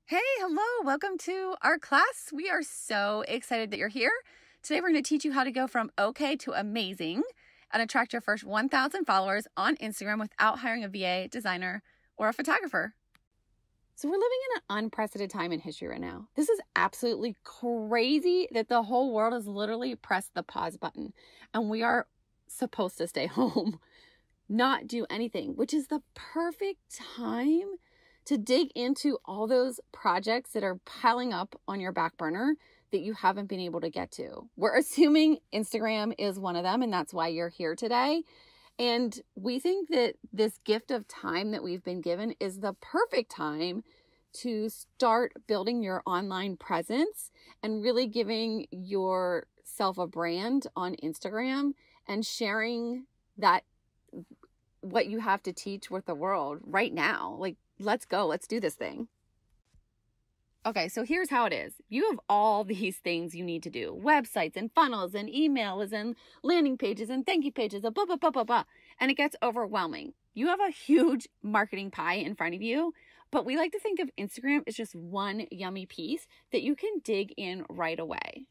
Hey, hello, welcome to our class. We are so excited that you're here. Today we're going to teach you how to go from okay to amazing and attract your first 1,000 followers on Instagram without hiring a VA, designer, or a photographer. So we're living in an unprecedented time in history right now. This is absolutely crazy that the whole world has literally pressed the pause button and we are supposed to stay home, not do anything, which is the perfect time to dig into all those projects that are piling up on your back burner that you haven't been able to get to. We're assuming Instagram is one of them, and that's why you're here today. And we think that this gift of time that we've been given is the perfect time to start building your online presence and really giving yourself a brand on Instagram and sharing that what you have to teach with the world right now. Like, let's go. Let's do this thing. Okay, so here's how it is. You have all these things you need to do. Websites and funnels and emails and landing pages and thank you pages and blah, blah, blah, blah, blah. And it gets overwhelming. You have a huge marketing pie in front of you, but we like to think of Instagram as just one yummy piece that you can dig in right away.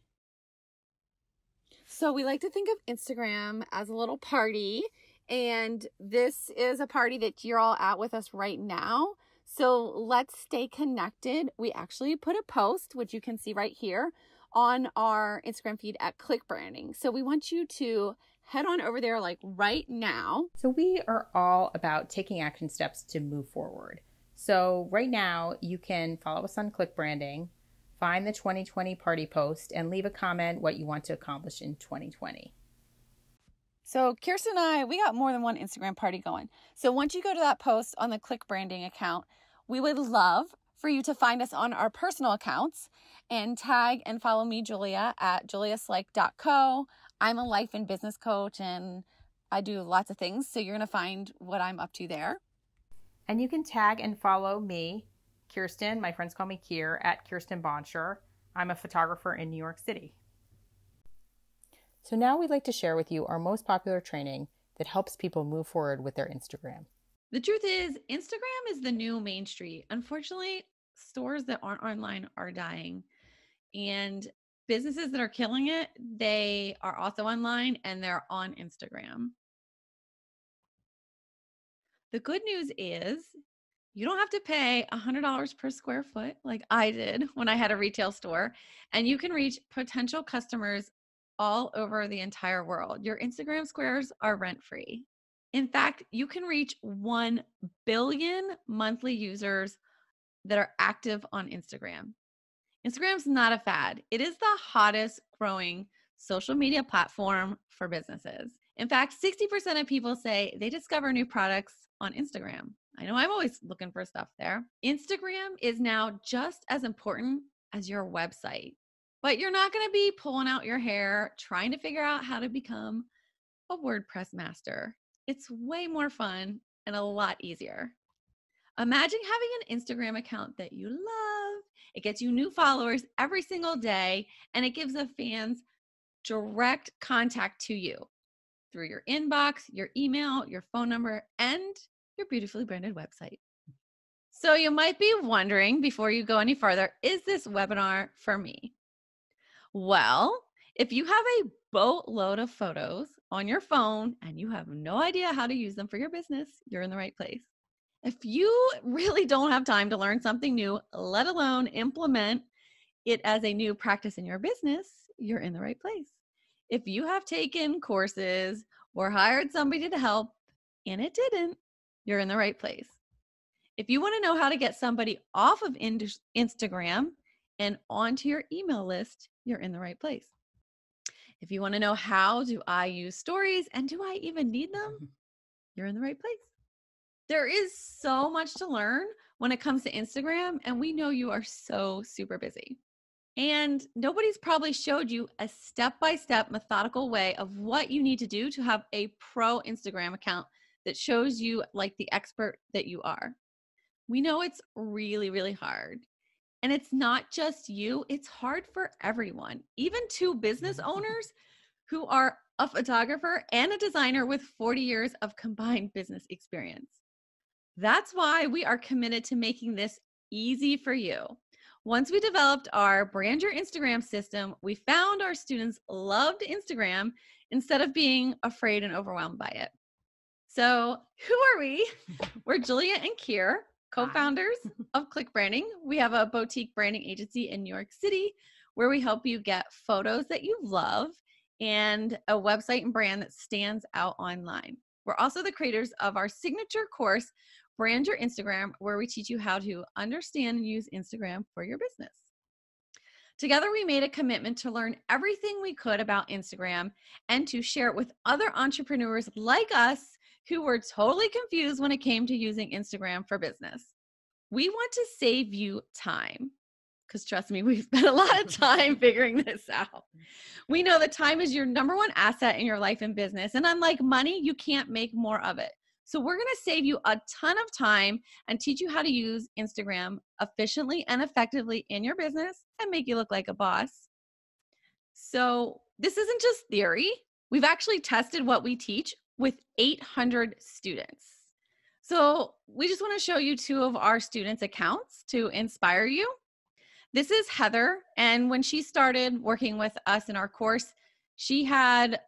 So we like to think of Instagram as a little party, and this is a party that you're all at with us right now. So let's stay connected. We actually put a post, which you can see right here, on our Instagram feed at Click Branding. So we want you to head on over there like right now. So we are all about taking action steps to move forward. So right now you can follow us on Click Branding, find the 2020 party post, and leave a comment what you want to accomplish in 2020. So Kirsten and I, we got more than one Instagram party going. So once you go to that post on the Click Branding account, we would love for you to find us on our personal accounts and tag and follow me, Julia, at juliaslike.co. I'm a life and business coach and I do lots of things. So you're going to find what I'm up to there. And you can tag and follow me, Kirsten. My friends call me Kier, at Kirsten Bonsher. I'm a photographer in New York City. So now we'd like to share with you our most popular training that helps people move forward with their Instagram. The truth is, Instagram is the new Main Street. Unfortunately, stores that aren't online are dying. And businesses that are killing it, they are also online and they're on Instagram. The good news is you don't have to pay $100 per square foot like I did when I had a retail store, and you can reach potential customers all over the entire world. Your Instagram squares are rent-free. In fact, you can reach 1 billion monthly users that are active on Instagram. Instagram's not a fad. It is the hottest growing social media platform for businesses. In fact, 60% of people say they discover new products on Instagram. I know I'm always looking for stuff there. Instagram is now just as important as your website, but you're not going to be pulling out your hair trying to figure out how to become a WordPress master. It's way more fun and a lot easier. Imagine having an Instagram account that you love. It gets you new followers every single day, and it gives the fans direct contact to you through your inbox, your email, your phone number, and your beautifully branded website. So you might be wondering before you go any further, is this webinar for me? Well, if you have a boatload of photos on your phone and you have no idea how to use them for your business, you're in the right place. If you really don't have time to learn something new, let alone implement it as a new practice in your business, you're in the right place. If you have taken courses or hired somebody to help and it didn't, you're in the right place. If you want to know how to get somebody off of Instagram and onto your email list, you're in the right place. If you want to know how do I use stories and do I even need them, you're in the right place. There is so much to learn when it comes to Instagram, and we know you are so super busy. And nobody's probably showed you a step-by-step methodical way of what you need to do to have a pro Instagram account that shows you like the expert that you are. We know it's really, really hard. And it's not just you, it's hard for everyone, even two business owners who are a photographer and a designer with 40 years of combined business experience. That's why we are committed to making this easy for you. Once we developed our Brand Your Instagram system, we found our students loved Instagram instead of being afraid and overwhelmed by it. So who are we? We're Julia and Kier, co-founders of Click Branding. We have a boutique branding agency in New York City where we help you get photos that you love and a website and brand that stands out online. We're also the creators of our signature course, Brand Your Instagram, where we teach you how to understand and use Instagram for your business. Together, we made a commitment to learn everything we could about Instagram and to share it with other entrepreneurs like us who were totally confused when it came to using Instagram for business. We want to save you time because trust me, we've spent a lot of time figuring this out. We know that time is your number one asset in your life and business. And unlike money, you can't make more of it. So we're going to save you a ton of time and teach you how to use Instagram efficiently and effectively in your business and make you look like a boss. So this isn't just theory. We've actually tested what we teach with 800 students. So we just want to show you two of our students' accounts to inspire you. This is Heather, and when she started working with us in our course, she had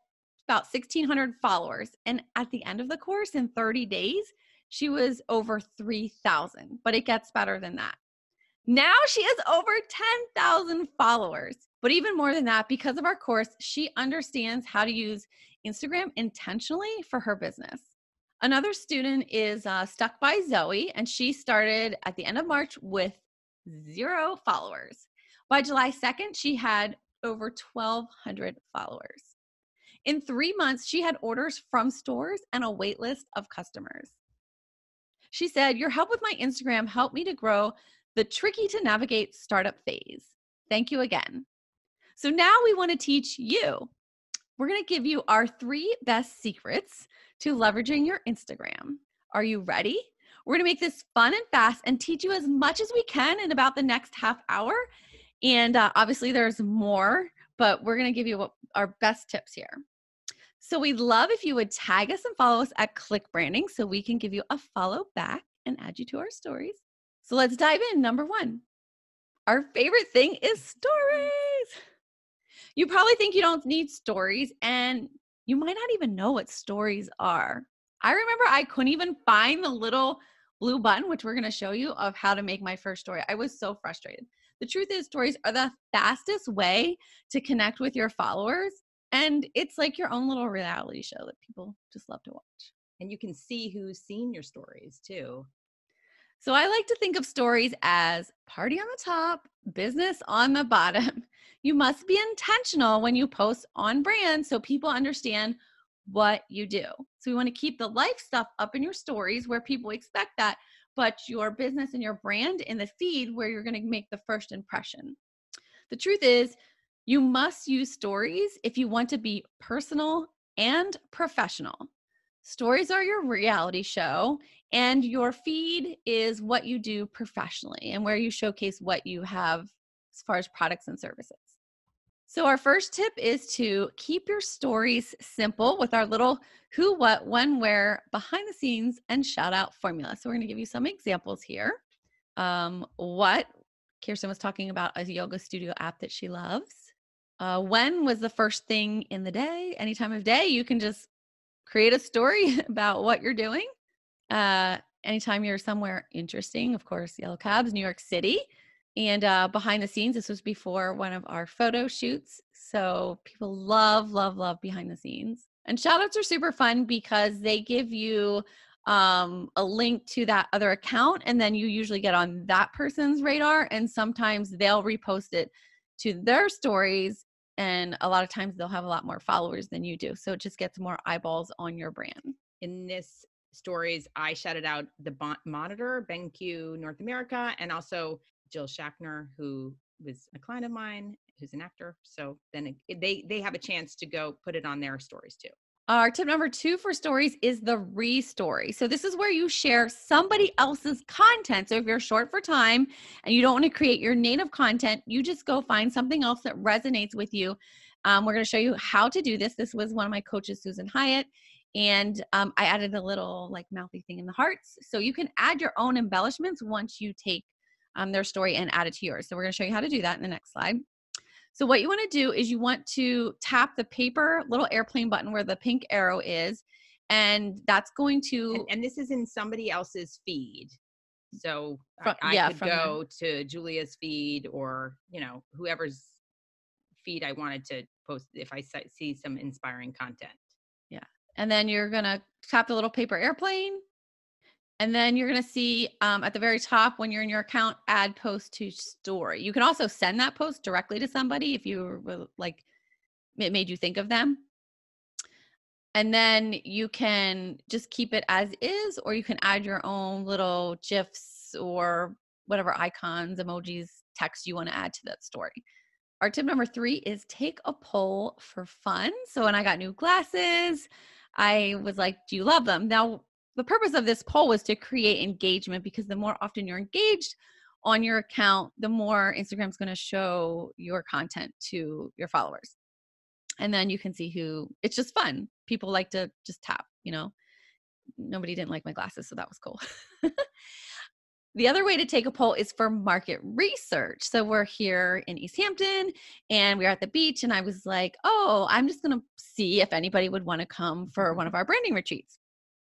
about 1,600 followers. And at the end of the course, in 30 days, she was over 3,000, but it gets better than that. Now she has over 10,000 followers. But even more than that, because of our course, she understands how to use Instagram intentionally for her business. Another student is Stuck by Zoe, and she started at the end of March with 0 followers. By July 2nd, she had over 1,200 followers. In 3 months, she had orders from stores and a wait list of customers. She said, "Your help with my Instagram helped me to grow the tricky to navigate startup phase. Thank you again." So now we want to teach you. We're going to give you our 3 best secrets to leveraging your Instagram. Are you ready? We're going to make this fun and fast and teach you as much as we can in about the next half hour. And obviously there's more, but we're going to give you our best tips here. So we'd love if you would tag us and follow us at Click Branding so we can give you a follow back and add you to our stories. So let's dive in. Number 1, our favorite thing is stories. You probably think you don't need stories, and you might not even know what stories are. I remember I couldn't even find the little blue button, which we're going to show you, of how to make my first story. I was so frustrated. The truth is, stories are the fastest way to connect with your followers. And it's like your own little reality show that people just love to watch. And you can see who's seen your stories too. So I like to think of stories as party on the top, business on the bottom. You must be intentional when you post on brand so people understand what you do. So we want to keep the life stuff up in your stories where people expect that, but your business and your brand in the feed where you're going to make the first impression. The truth is, you must use stories if you want to be personal and professional. Stories are your reality show, and your feed is what you do professionally and where you showcase what you have as far as products and services. So our first tip is to keep your stories simple with our little who, what, when, where, behind the scenes, and shout out formula. So we're going to give you some examples here. What Kirsten was talking about, a yoga studio app that she loves. When was the first thing in the day? Any time of day, you can just create a story about what you're doing. Anytime you're somewhere interesting, of course, yellow cabs, New York City. And behind the scenes, this was before one of our photo shoots. So people love, love, love behind the scenes. And shout outs are super fun because they give you a link to that other account, and then you usually get on that person's radar, and sometimes they'll repost it to their stories, and a lot of times they'll have a lot more followers than you do. So it just gets more eyeballs on your brand. In this stories, I shouted out the Monitor, BenQ North America, and also Jill Schaffner, who was a client of mine, who's an actor. So then they have a chance to go put it on their stories too. Our tip number 2 for stories is the re-story. So this is where you share somebody else's content. So if you're short for time and you don't want to create your native content, you just go find something else that resonates with you. We're going to show you how to do this. This was one of my coaches, Susan Hyatt. And I added a little like mouthy thing in the hearts. So you can add your own embellishments once you take their story and add it to yours. So we're going to show you how to do that in the next slide. So what you want to do is you want to tap the paper little airplane button where the pink arrow is, and that's going to, and this is in somebody else's feed. So from, I yeah, could from go to Julia's feed, or, you know, whoever's feed I wanted to post if I see some inspiring content. Yeah. And then you're going to tap the little paper airplane. And then you're going to see at the very top when you're in your account, add post to story. You can also send that post directly to somebody if you were like, it made you think of them. And then you can just keep it as is, or you can add your own little GIFs or whatever icons, emojis, text you want to add to that story. Our tip number 3 is take a poll for fun. So when I got new glasses, I was like, do you love them? Now, the purpose of this poll was to create engagement, because the more often you're engaged on your account, the more Instagram's going to show your content to your followers. And then you can see who, it's just fun. People like to just tap, you know. Nobody didn't like my glasses, so that was cool. The other way to take a poll is for market research. So we're here in East Hampton and we're at the beach, and I was like, oh, I'm just going to see if anybody would want to come for one of our branding retreats.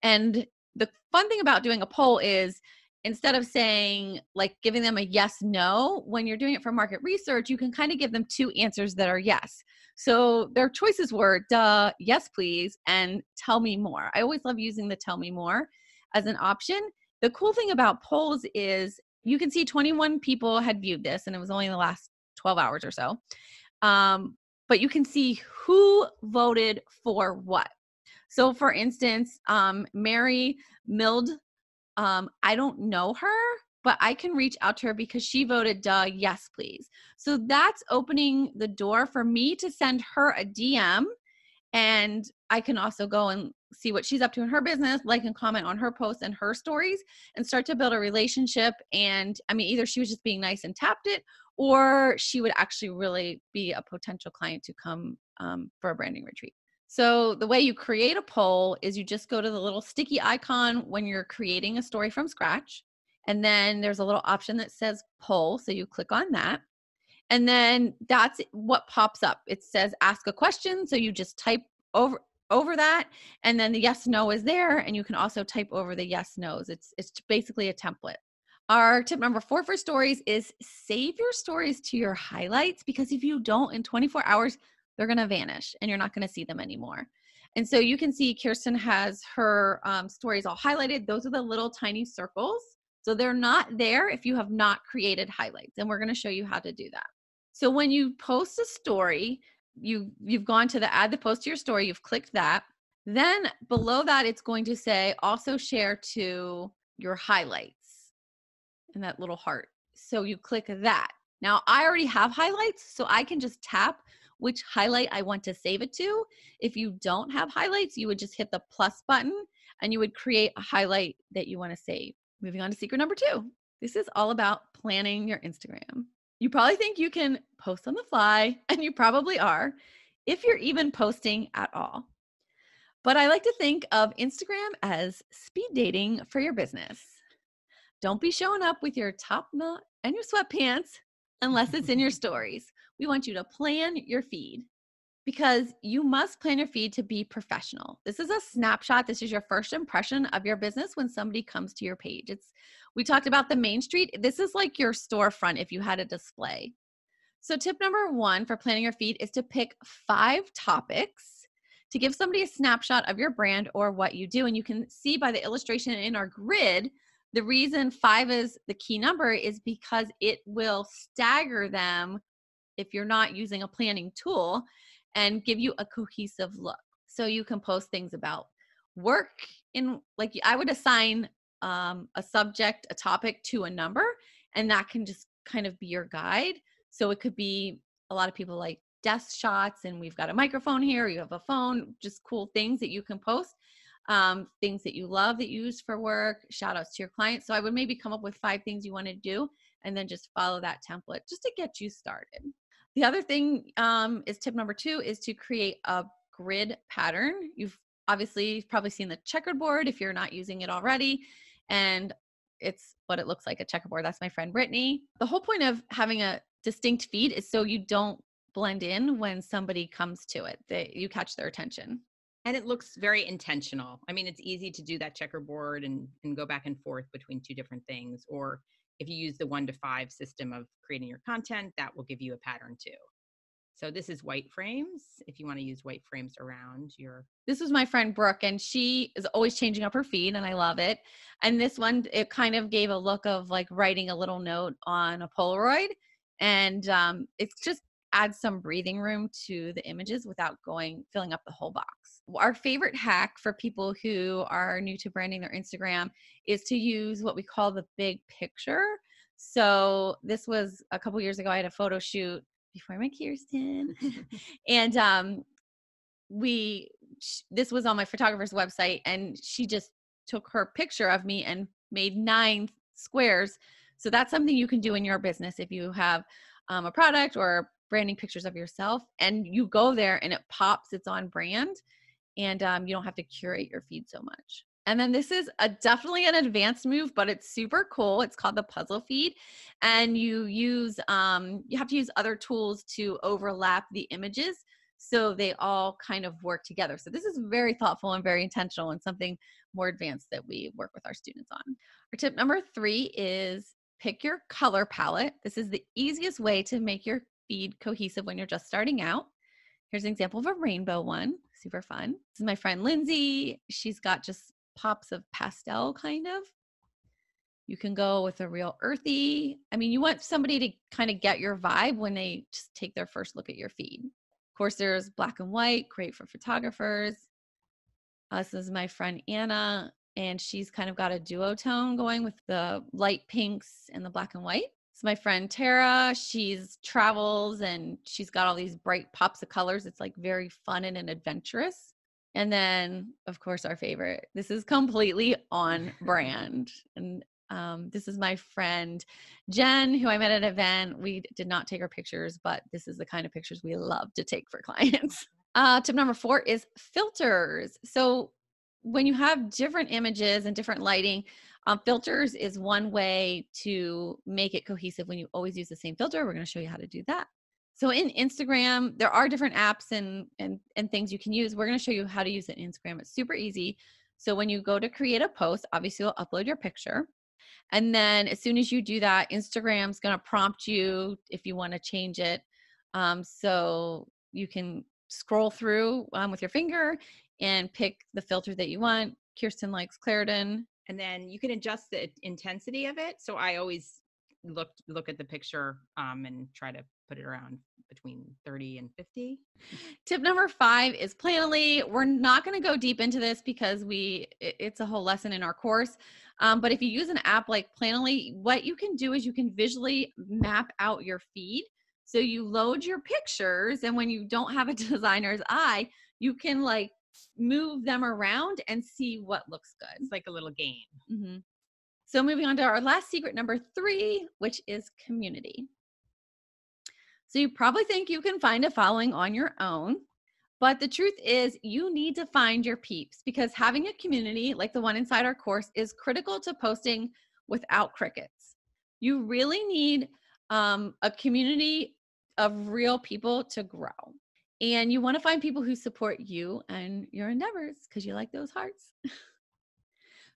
And the fun thing about doing a poll is, instead of saying, like, giving them a yes, no, when you're doing it for market research, you can kind of give them 2 answers that are yes. So their choices were, duh, yes, please, and tell me more. I always love using the tell me more as an option. The cool thing about polls is you can see 21 people had viewed this, and it was only in the last 12 hours or so. But you can see who voted for what. So for instance, Mary Mild, I don't know her, but I can reach out to her because she voted duh, yes, please. So that's opening the door for me to send her a DM, and I can also go and see what she's up to in her business, like and comment on her posts and her stories, and start to build a relationship. And I mean, either she was just being nice and tapped it, or she would actually really be a potential client to come for a branding retreat. So the way you create a poll is you just go to the little sticky icon when you're creating a story from scratch. And then there's a little option that says poll. So you click on that. And then that's what pops up. It says ask a question. So you just type over that, and then the yes, no is there. And you can also type over the yes, no's. It's basically a template. Our tip number 4 for stories is save your stories to your highlights, because if you don't, in 24 hours, they're going to vanish and you're not going to see them anymore. And so you can see Kirsten has her stories all highlighted. Those are the little tiny circles. So they're not there if you have not created highlights. And we're going to show you how to do that. So when you post a story, you've gone to the add the post to your story, you've clicked that. Then below that, it's going to say also share to your highlights and that little heart. So you click that. Now I already have highlights, so I can just tap which highlight I want to save it to. If you don't have highlights, you would just hit the plus button and you would create a highlight that you want to save. Moving on to secret number 2. This is all about planning your Instagram. You probably think you can post on the fly, and you probably are, if you're even posting at all. But I like to think of Instagram as speed dating for your business. Don't be showing up with your top knot and your sweatpants unless it's in your stories. We want you to plan your feed, because you must plan your feed to be professional. This is a snapshot. This is your first impression of your business when somebody comes to your page. We talked about the main street. This is like your storefront if you had a display. So tip number 1 for planning your feed is to pick 5 topics to give somebody a snapshot of your brand or what you do. And you can see by the illustration in our grid, the reason 5 is the key number is because it will stagger them if you're not using a planning tool, and give you a cohesive look. So you can post things about work in, like I would assign a subject, a topic to a number, and that can just kind of be your guide. So it could be, a lot of people like desk shots, and we've got a microphone here, you have a phone, just cool things that you can post, things that you love that you use for work, shout outs to your clients. So I would maybe come up with 5 things you want to do, and then just follow that template just to get you started. The other thing is tip number 2 is to create a grid pattern. You've probably seen the checkerboard if you're not using it already. And it's what it looks like, a checkerboard. That's my friend Brittany. The whole point of having a distinct feed is so you don't blend in when somebody comes to it, that you catch their attention. And it looks very intentional. I mean, it's easy to do that checkerboard and go back and forth between two different things. Or if you use the 1 to 5 system of creating your content, that will give you a pattern too. So this is white frames, if you want to use white frames around your... This was my friend Brooke, and she is always changing up her feed, and I love it. And this one, it kind of gave a look of like writing a little note on a Polaroid, and it's just adds some breathing room to the images without filling up the whole box. Our favorite hack for people who are new to branding their Instagram is to use what we call the big picture. So this was a couple years ago. I had a photo shoot before I met Kirsten, and this was on my photographer's website, and she just took her picture of me and made 9 squares. So that's something you can do in your business if you have a product or branding pictures of yourself, and you go there and it pops, it's on brand, and you don't have to curate your feed so much. And then this is definitely an advanced move, but it's super cool. It's called the puzzle feed. And you have to use other tools to overlap the images so they all kind of work together. So this is very thoughtful and very intentional, and something more advanced that we work with our students on. Our tip number 3 is pick your color palette. This is the easiest way to make your feed cohesive when you're just starting out. Here's an example of a rainbow one, super fun. This is my friend Lindsay. She's got just pops of pastel kind of. You can go with a real earthy. I mean, you want somebody to kind of get your vibe when they just take their first look at your feed. Of course, there's black and white, great for photographers. This is my friend Anna, and she's kind of got a duotone going with the light pinks and the black and white. It's my friend Tara. She's travels and she's got all these bright pops of colors. It's like very fun and adventurous. And then, of course, our favorite. This is completely on brand. And this is my friend Jen, who I met at an event. We did not take her pictures, but this is the kind of pictures we love to take for clients. Tip number 4 is filters. So when you have different images and different lighting, filters is one way to make it cohesive when you always use the same filter. We're going to show you how to do that. So in Instagram, there are different apps and things you can use. We're going to show you how to use it in Instagram. It's super easy. So when you go to create a post, obviously you'll upload your picture. And then as soon as you do that, Instagram's going to prompt you if you want to change it. So you can scroll through with your finger and pick the filter that you want. Kirsten likes Clarendon. And then you can adjust the intensity of it. So I always look at the picture and try to put it around between 30 and 50. Tip number 5 is Planoly. We're not going to go deep into this because it's a whole lesson in our course. But if you use an app like Planoly, what you can do is you can visually map out your feed. So you load your pictures, and when you don't have a designer's eye, you can like move them around and see what looks good. It's like a little game. Mm-hmm. So moving on to our last secret, number 3, which is community. So you probably think you can find a following on your own, but the truth is you need to find your peeps, because having a community like the one inside our course is critical to posting without crickets. You really need a community of real people to grow. And you want to find people who support you and your endeavors because you like those hearts.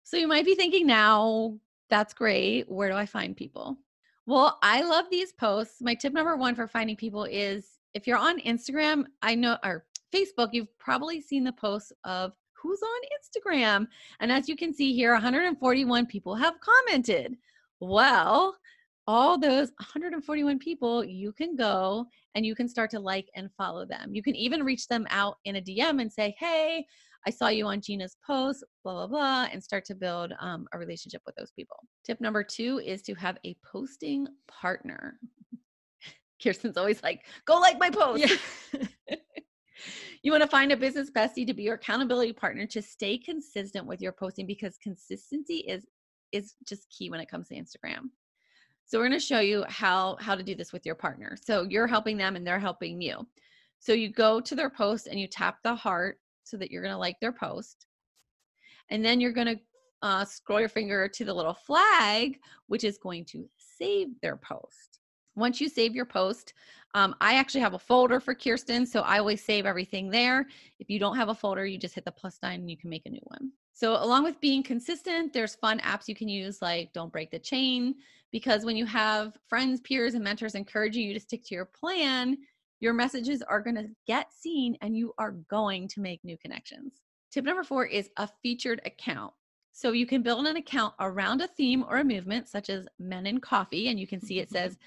So you might be thinking now, that's great. Where do I find people? Well, I love these posts. My tip number 1 for finding people is if you're on Instagram, or Facebook, you've probably seen the posts of who's on Instagram. And as you can see here, 141 people have commented. Well, all those 141 people, you can go and you can start to like and follow them. You can even reach them out in a DM and say, hey, I saw you on Gina's post, blah, blah, blah, and start to build a relationship with those people. Tip number 2 is to have a posting partner. Kirsten's always like, go like my post. Yeah. You want to find a business bestie to be your accountability partner to stay consistent with your posting, because consistency is just key when it comes to Instagram. So we're going to show you how to do this with your partner. So you're helping them and they're helping you. So you go to their post and you tap the heart so that you're going to like their post. And then you're going to scroll your finger to the little flag, which is going to save their post. Once you save your post, I actually have a folder for Kirsten, so I always save everything there. If you don't have a folder, you just hit the plus sign and you can make a new one. So along with being consistent, there's fun apps you can use like Don't Break the Chain, because when you have friends, peers, and mentors encouraging you to stick to your plan, your messages are going to get seen and you are going to make new connections. Tip number 4 is a featured account. So you can build an account around a theme or a movement, such as Men in Coffee, and you can see it says,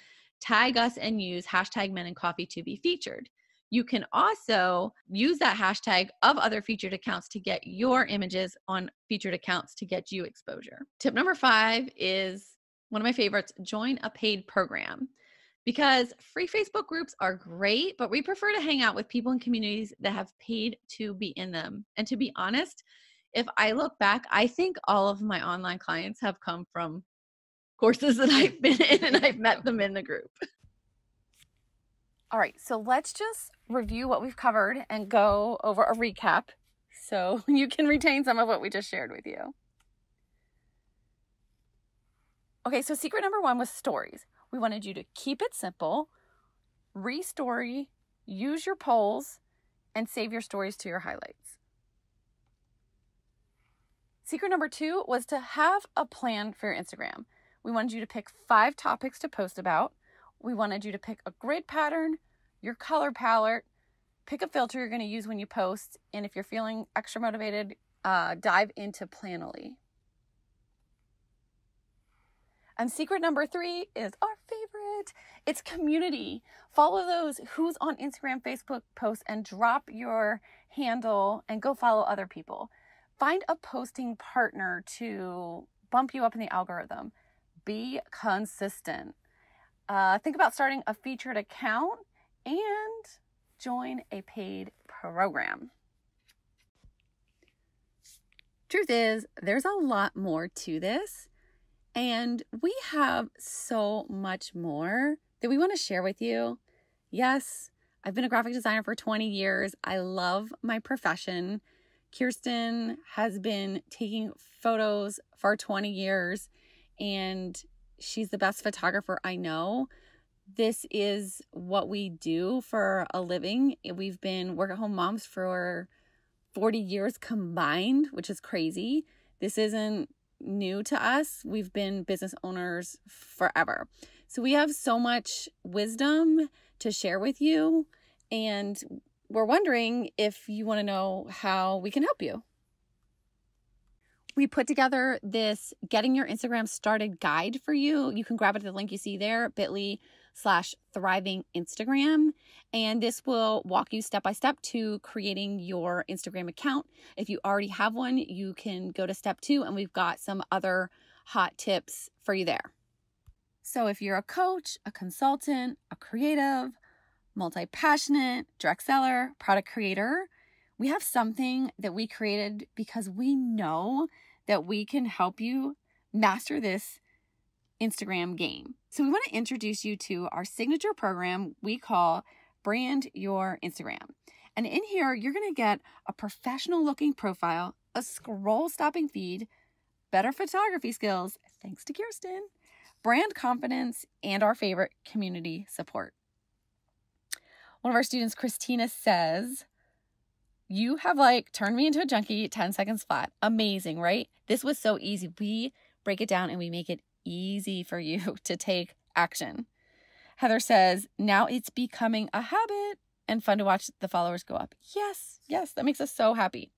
tag us and use hashtag Men in Coffee to be featured. You can also use that hashtag of other featured accounts to get your images on featured accounts to get you exposure. Tip number 5 is one of my favorites, join a paid program. Because free Facebook groups are great, but we prefer to hang out with people in communities that have paid to be in them. And to be honest, if I look back, I think all of my online clients have come from courses that I've been in and I've met them in the group. All right, so let's just review what we've covered and go over a recap so you can retain some of what we just shared with you. Okay, so secret number 1 was stories. We wanted you to keep it simple, re-story, use your polls, and save your stories to your highlights. Secret number 2 was to have a plan for your Instagram. We wanted you to pick 5 topics to post about. We wanted you to pick a grid pattern, your color palette, pick a filter you're going to use when you post, and if you're feeling extra motivated, dive into Planoly. And secret number 3 is our favorite. It's community. Follow those who's on Instagram, Facebook posts, and drop your handle and go follow other people. Find a posting partner to bump you up in the algorithm. Be consistent. Think about starting a featured account and join a paid program. Truth is, there's a lot more to this. And we have so much more that we want to share with you. Yes, I've been a graphic designer for 20 years. I love my profession. Kirsten has been taking photos for 20 years, and she's the best photographer I know. This is what we do for a living. We've been work-at-home moms for 40 years combined, which is crazy. This isn't new to us. We've been business owners forever. So we have so much wisdom to share with you, and we're wondering if you want to know how we can help you. We put together this Getting Your Instagram Started guide for you. You can grab it at the link you see there, bit.ly/thriving Instagram. And this will walk you step by step to creating your Instagram account. If you already have one, you can go to step 2, and we've got some other hot tips for you there. So if you're a coach, a consultant, a creative, multi-passionate, direct seller, product creator, we have something that we created because we know that we can help you master this Instagram game. So we want to introduce you to our signature program we call Brand Your Instagram. And in here, you're going to get a professional looking profile, a scroll stopping feed, better photography skills, thanks to Kirsten, brand confidence, and our favorite, community support. One of our students, Christina, says, "You have turned me into a junkie 10 seconds flat." Amazing, right? This was so easy. We break it down and we make it easy for you to take action. Heather says, "Now it's becoming a habit and fun to watch the followers go up." Yes, that makes us so happy.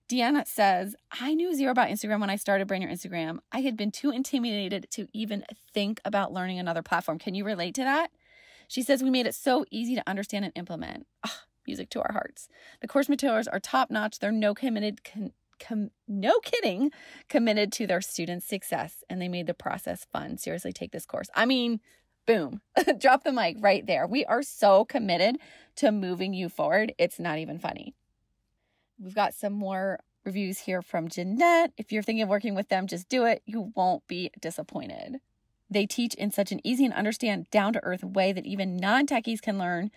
Deanna says, "I knew zero about Instagram when I started Brand Your Instagram. I had been too intimidated to even think about learning another platform." Can you relate to that? She says, "We made it so easy to understand and implement." Music to our hearts. The course materials are top notch. They're no kidding, committed to their students' success, and they made the process fun. Seriously, take this course. I mean, boom, drop the mic right there. We are so committed to moving you forward. It's not even funny. We've got some more reviews here from Jeanette. If you're thinking of working with them, just do it. You won't be disappointed. They teach in such an easy and understand down-to-earth way that even non-techies can learn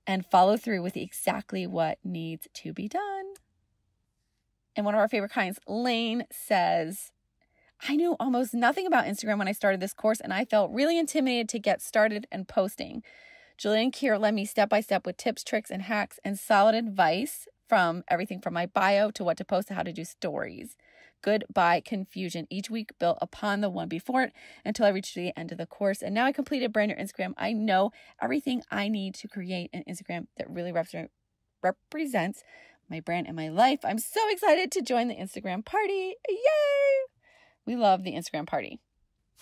and follow through with exactly what needs to be done. And one of our favorite kinds, Lane, says, I knew almost nothing about Instagram when I started this course, and I felt really intimidated to get started and posting. Julie and Kier led me step by step with tips, tricks, and hacks and solid advice from everything from my bio to what to post to how to do stories. Goodbye confusion. Each week built upon the one before it until I reached the end of the course. And now I completed Brand Your Instagram. I know everything I need to create an Instagram that really represents my brand and my life. I'm so excited to join the Instagram party. Yay! We love the Instagram party.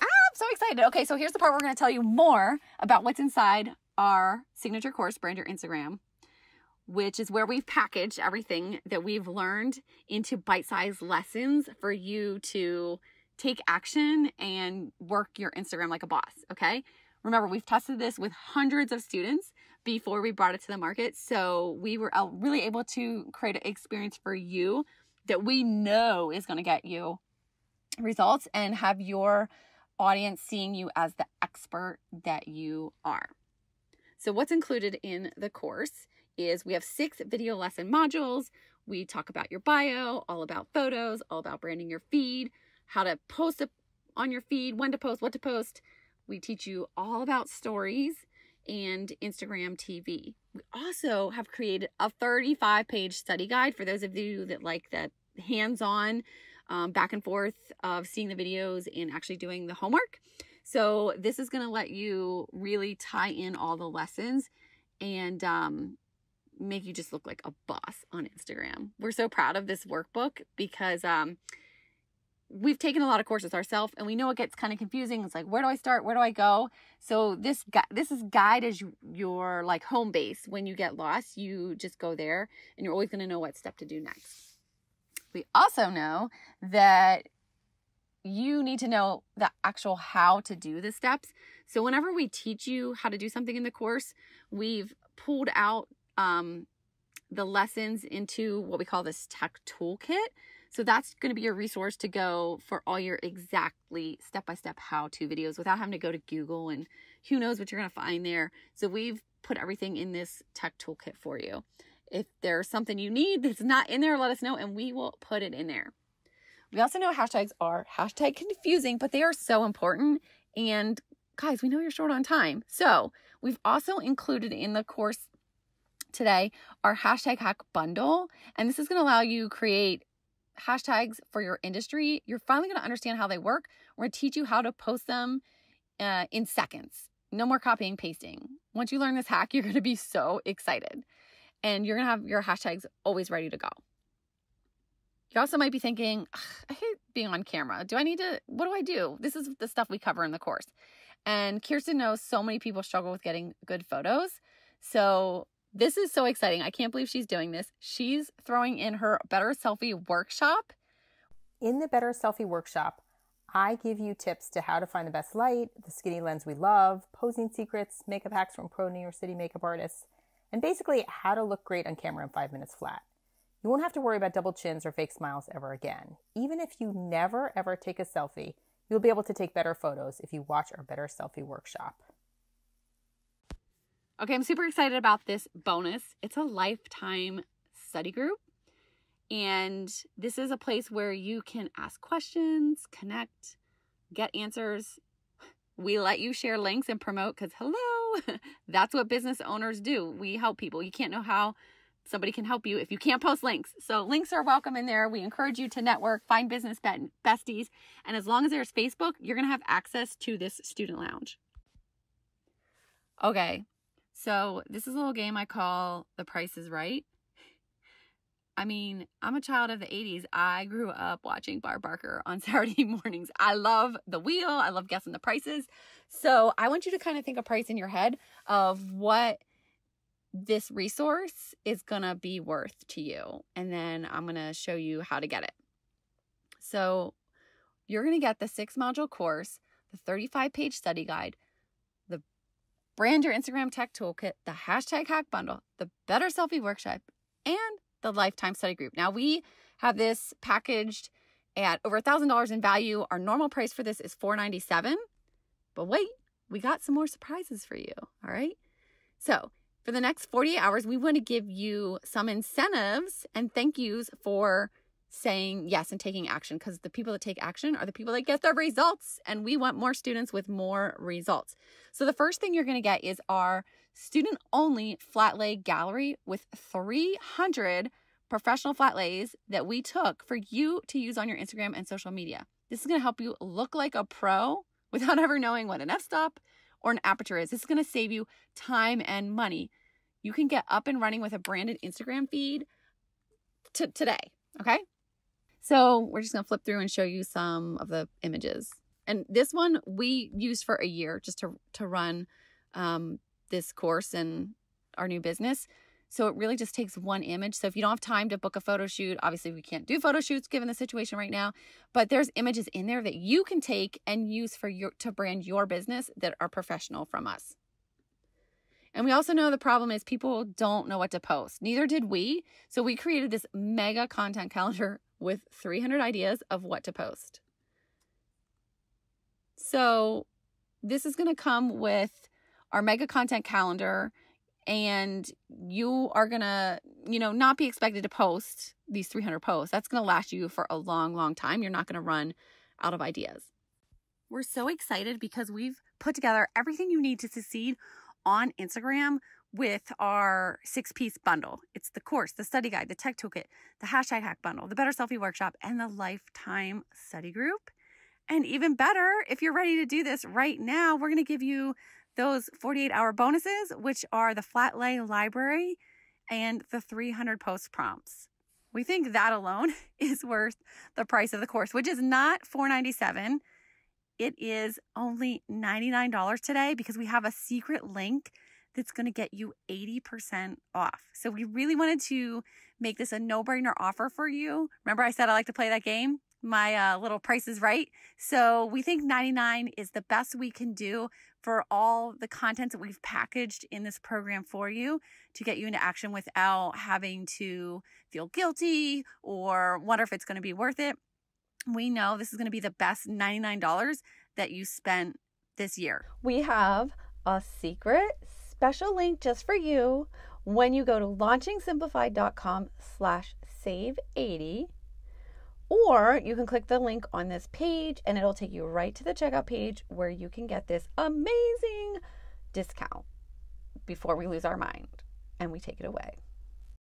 I'm so excited. Okay, so here's the part where we're going to tell you more about what's inside our signature course, Brand Your Instagram, which is where we've packaged everything that we've learned into bite-sized lessons for you to take action and work your Instagram like a boss, okay? Remember, we've tested this with hundreds of students before we brought it to the market, so we were really able to create an experience for you that we know is going to get you results and have your audience seeing you as the expert that you are. So what's included in the course is we have 6 video lesson modules. We talk about your bio, all about photos, all about branding your feed, how to post on your feed, when to post, what to post. We teach you all about stories and Instagram TV. We also have created a 35-page study guide for those of you that like that hands-on back and forth of seeing the videos and actually doing the homework. So this is going to let you really tie in all the lessons and make you just look like a boss on Instagram. We're so proud of this workbook because we've taken a lot of courses ourselves and we know it gets kind of confusing. It's like, where do I start? Where do I go? So this guide is your like home base. When you get lost, you just go there and you're always going to know what step to do next. We also know that you need to know the actual how to do the steps. So whenever we teach you how to do something in the course, we've pulled out the lessons into what we call this tech toolkit. So that's going to be your resource to go for all your exactly step-by-step how-to videos without having to go to Google and who knows what you're going to find there. So we've put everything in this tech toolkit for you. If there's something you need that's not in there, let us know and we will put it in there. We also know hashtags are hashtag confusing, but they are so important. And guys, we know you're short on time. So we've also included in the course today our hashtag hack bundle. And this is going to allow you create hashtags for your industry. You're finally going to understand how they work. We're going to teach you how to post them in seconds. No more copying and pasting. Once you learn this hack, you're going to be so excited. And you're going to have your hashtags always ready to go. You also might be thinking, I hate being on camera. What do I do? This is the stuff we cover in the course. And Kirsten knows so many people struggle with getting good photos. So this is so exciting. I can't believe she's doing this. She's throwing in her Better Selfie workshop. In the Better Selfie workshop, I give you tips to how to find the best light, the skinny lens we love, posing secrets, makeup hacks from pro New York City makeup artists, and basically how to look great on camera in 5 minutes flat. You won't have to worry about double chins or fake smiles ever again. Even if you never ever take a selfie, you'll be able to take better photos if you watch our Better Selfie workshop. Okay, I'm super excited about this bonus. It's a lifetime study group. And this is a place where you can ask questions, connect, get answers. We let you share links and promote because hello, that's what business owners do. We help people. You can't know how somebody can help you if you can't post links. So links are welcome in there. We encourage you to network, find business besties. And as long as there's Facebook, you're going to have access to this student lounge. Okay, so this is a little game I call The Price is Right. I mean, I'm a child of the 80s. I grew up watching Barb Barker on Saturday mornings. I love the wheel. I love guessing the prices. So I want you to kind of think a price in your head of what this resource is going to be worth to you. And then I'm going to show you how to get it. So you're going to get the 6-module course, the 35-page study guide, the Brand Your Instagram Tech Toolkit, the hashtag hack bundle, the Better Selfie workshop, and the lifetime study group. Now we have this packaged at over $1,000 in value. Our normal price for this is $497. But wait, we got some more surprises for you. All right. So for the next 48 hours, we want to give you some incentives and thank yous for saying yes and taking action, because the people that take action are the people that get their results, and we want more students with more results. So the first thing you're going to get is our student-only FLATLAY gallery with 300 professional FLATLAYs that we took for you to use on your Instagram and social media. This is going to help you look like a pro without ever knowing what an f-stop or an aperture is. This is going to save you time and money. You can get up and running with a branded Instagram feed today, okay? So we're just going to flip through and show you some of the images. And this one we used for a year just to run this course and our new business. So it really just takes one image. So if you don't have time to book a photo shoot, obviously we can't do photo shoots given the situation right now, but there's images in there that you can take and use to brand your business that are professional from us. And we also know the problem is people don't know what to post. Neither did we. So we created this mega content calendar with 300 ideas of what to post. So this is going to come with our mega content calendar, and you are going to, not be expected to post these 300 posts. That's going to last you for a long, long time. You're not going to run out of ideas. We're so excited because we've put together everything you need to succeed on Instagram with our 6-piece bundle. It's the course, the study guide, the tech toolkit, the hashtag hack bundle, the better selfie workshop, and the lifetime study group. And even better, if you're ready to do this right now, we're going to give you those 48-hour bonuses, which are the FLATLAY library and the 300 post prompts. We think that alone is worth the price of the course, which is not $497. It is only $99 today because we have a secret link that's going to get you 80% off. So we really wanted to make this a no-brainer offer for you. Remember I said I like to play that game? My little Price is Right. So we think $99 is the best we can do for all the content that we've packaged in this program for you to get you into action without having to feel guilty or wonder if it's going to be worth it. We know this is going to be the best $99 that you spent this year. We have a secret special link just for you when you go to launchingsimplified.com/save80, or you can click the link on this page and it'll take you right to the checkout page where you can get this amazing discount before we lose our mind and we take it away.